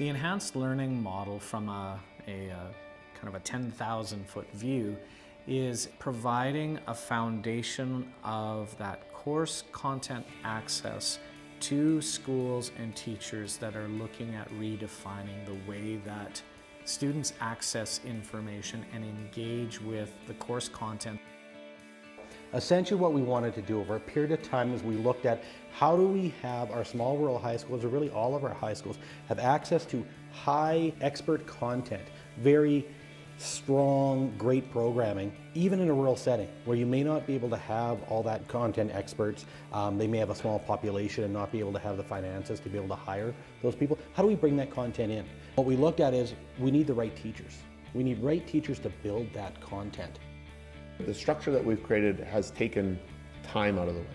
The enhanced learning model from a kind of a 10,000 foot view is providing a foundation of that course content access to schools and teachers that are looking at redefining the way that students access information and engage with the course content. Essentially what we wanted to do over a period of time is we looked at how do we have our small rural high schools, or really all of our high schools, have access to high expert content, very strong, great programming, even in a rural setting where you may not be able to have all that content experts. They may have a small population and not be able to have the finances to be able to hire those people. How do we bring that content in? What we looked at is we need the right teachers. We need right teachers to build that content. The structure that we've created has taken time out of the way.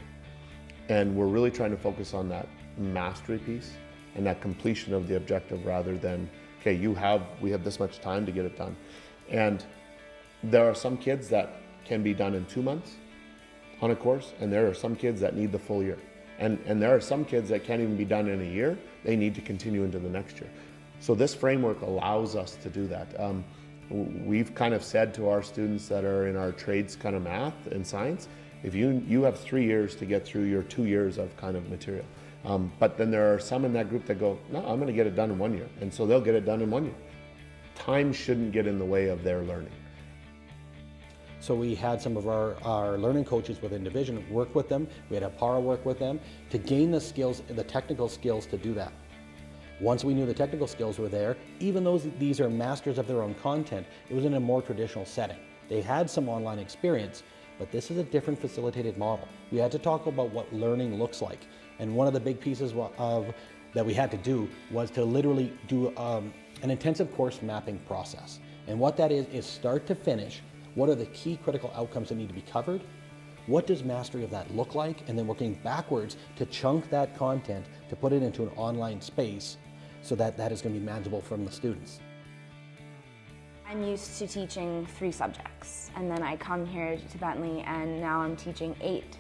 And we're really trying to focus on that mastery piece and that completion of the objective rather than, okay, we have this much time to get it done. And there are some kids that can be done in 2 months on a course, and there are some kids that need the full year. And there are some kids that can't even be done in a year. They need to continue into the next year. So this framework allows us to do that. We've kind of said to our students that are in our trades kind of math and science, if you have 3 years to get through your 2 years of kind of material. But then there are some in that group that go, no, I'm going to get it done in 1 year. And so they'll get it done in 1 year. Time shouldn't get in the way of their learning. So we had some of our learning coaches within Division work with them. We had Apara work with them to gain the skills, the technical skills to do that. Once we knew the technical skills were there, even though these are masters of their own content, it was in a more traditional setting. They had some online experience, but this is a different facilitated model. We had to talk about what learning looks like. And one of the big pieces that we had to do was to literally do an intensive course mapping process. And what that is start to finish, what are the key critical outcomes that need to be covered? What does mastery of that look like? And then working backwards to chunk that content to put it into an online space so that that is going to be manageable from the students. I'm used to teaching 3 subjects, and then I come here to Bentley and now I'm teaching 8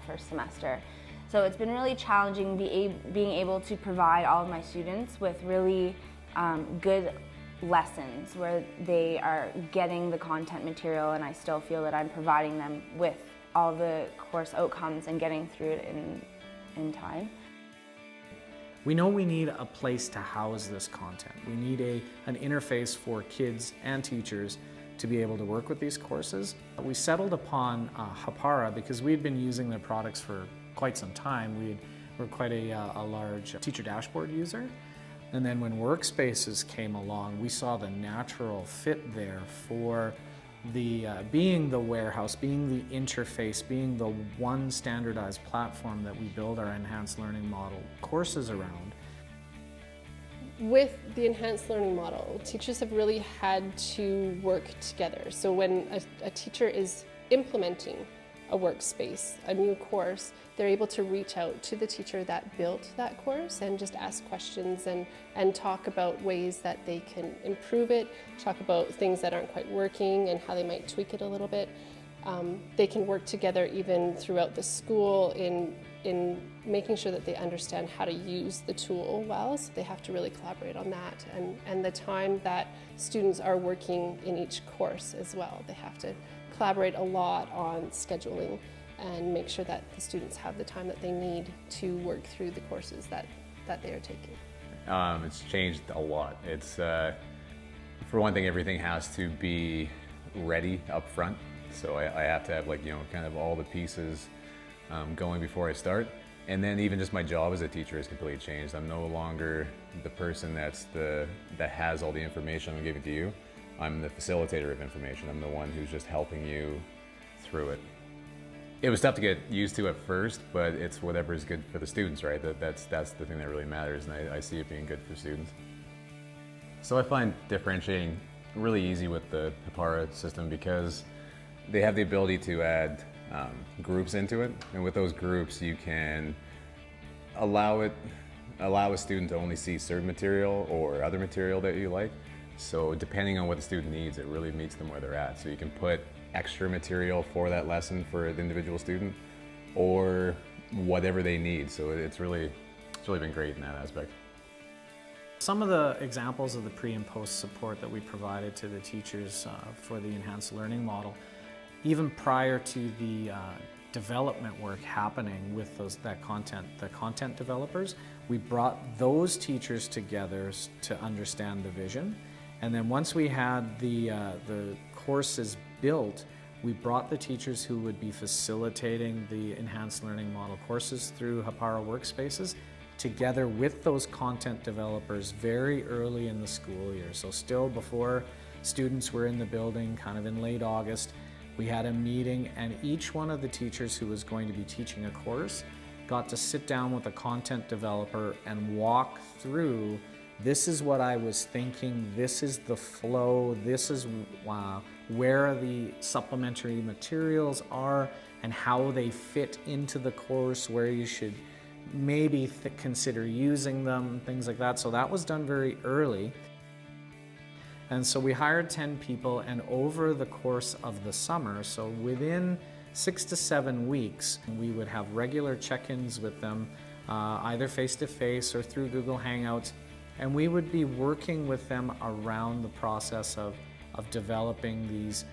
first semester. So it's been really challenging being able to provide all of my students with really good lessons where they are getting the content material and I still feel that I'm providing them with all the course outcomes and getting through it in time. We know we need a place to house this content. We need an interface for kids and teachers to be able to work with these courses. We settled upon Hapara because we'd been using their products for quite some time. We're quite a large teacher dashboard user. And then when Workspaces came along, we saw the natural fit there for being the warehouse, being the interface, being the one standardized platform that we build our enhanced learning model courses around. With the enhanced learning model, teachers have really had to work together. So when a teacher is implementing a workspace, a new course, they're able to reach out to the teacher that built that course and just ask questions and talk about ways that they can improve it, talk about things that aren't quite working and how they might tweak it a little bit. They can work together even throughout the school in making sure that they understand how to use the tool well, so they have to really collaborate on that. And the time that students are working in each course as well, they have to collaborate a lot on scheduling and make sure that the students have the time that they need to work through the courses that they are taking. It's changed a lot. It's, for one thing, everything has to be ready up front. So I have to have kind of all the pieces going before I start. And then even just my job as a teacher has completely changed. I'm no longer the person that has all the information I'm giving to you. I'm the facilitator of information. I'm the one who's just helping you through it. It was tough to get used to at first, but it's whatever is good for the students, right? That's the thing that really matters, and I see it being good for students. So I find differentiating really easy with the Hapara system because they have the ability to add groups into it, and with those groups you can allow a student to only see certain material or other material that you like. So depending on what the student needs, it really meets them where they're at. So you can put extra material for that lesson for the individual student or whatever they need. So it's really been great in that aspect. Some of the examples of the pre and post support that we provided to the teachers for the enhanced learning model, even prior to the development work happening with the content developers, we brought those teachers together to understand the vision. And then once we had the courses built, we brought the teachers who would be facilitating the enhanced learning model courses through Hapara Workspaces together with those content developers very early in the school year. So still before students were in the building, kind of in late August, we had a meeting, and each one of the teachers who was going to be teaching a course got to sit down with a content developer and walk through, this is what I was thinking, this is the flow, this is where the supplementary materials are and how they fit into the course, where you should maybe consider using them, things like that. So that was done very early. And so we hired 10 people, and over the course of the summer, so within 6 to 7 weeks, we would have regular check-ins with them, either face-to-face or through Google Hangouts, and we would be working with them around the process of developing these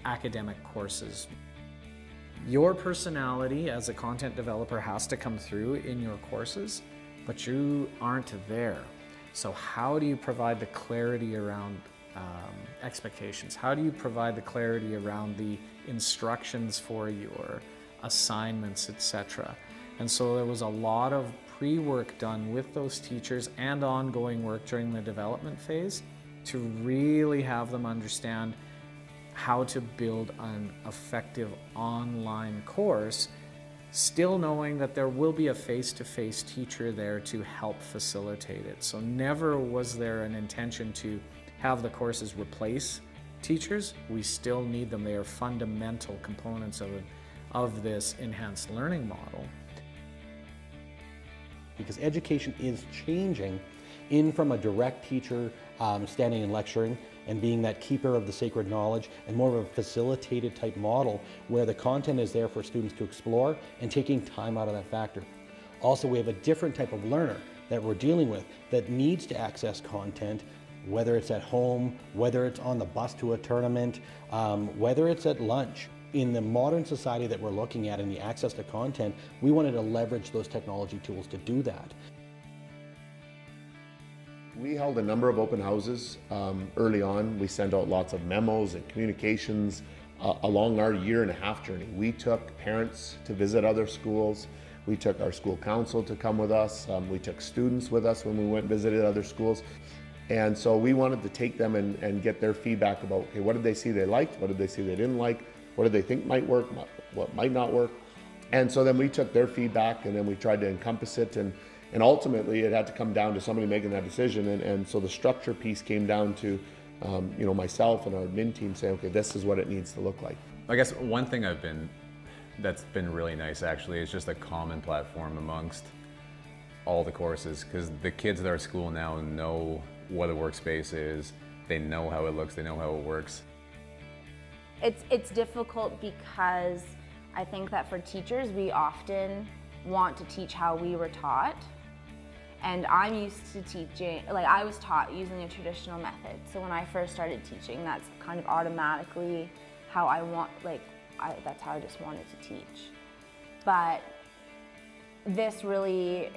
academic courses. Your personality as a content developer has to come through in your courses, but you aren't there. So how do you provide the clarity around expectations? How do you provide the clarity around the instructions for your assignments, etc.? And so there was a lot of pre-work done with those teachers and ongoing work during the development phase to really have them understand how to build an effective online course, still knowing that there will be a face-to-face teacher there to help facilitate it. So never was there an intention to have the courses replace teachers. We still need them. They are fundamental components of this enhanced learning model. Because education is changing in from a direct teacher standing and lecturing and being that keeper of the sacred knowledge, and more of a facilitated type model where the content is there for students to explore and taking time out of that factor. Also, we have a different type of learner that we're dealing with that needs to access content, whether it's at home, whether it's on the bus to a tournament, whether it's at lunch. In the modern society that we're looking at and the access to content, we wanted to leverage those technology tools to do that. We held a number of open houses early on. We sent out lots of memos and communications along our 1.5-year journey. We took parents to visit other schools. We took our school council to come with us. We took students with us when we went and visited other schools. And so we wanted to take them and get their feedback about, okay, what did they see they liked? What did they see they didn't like? What did they think might work? What might not work? And so then we took their feedback and then we tried to encompass it, and ultimately it had to come down to somebody making that decision. And so the structure piece came down to myself and our admin team saying, okay, this is what it needs to look like. I guess one thing that's been really nice actually is just a common platform amongst all the courses, because the kids at our school now know what a workspace is, they know how it looks, they know how it works. It's difficult because I think that for teachers, we often want to teach how we were taught. And I'm used to teaching, I was taught using a traditional method. So when I first started teaching, that's kind of automatically how I want, that's how I just wanted to teach. But this really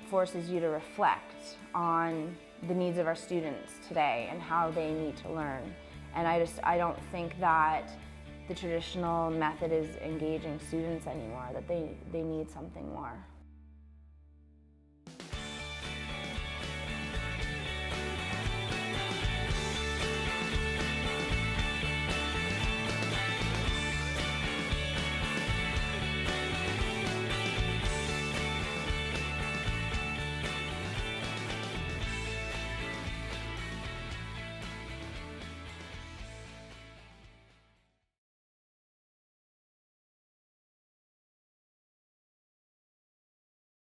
forces you to reflect on the needs of our students today and how they need to learn. And I don't think that the traditional method is engaging students anymore, that they need something more.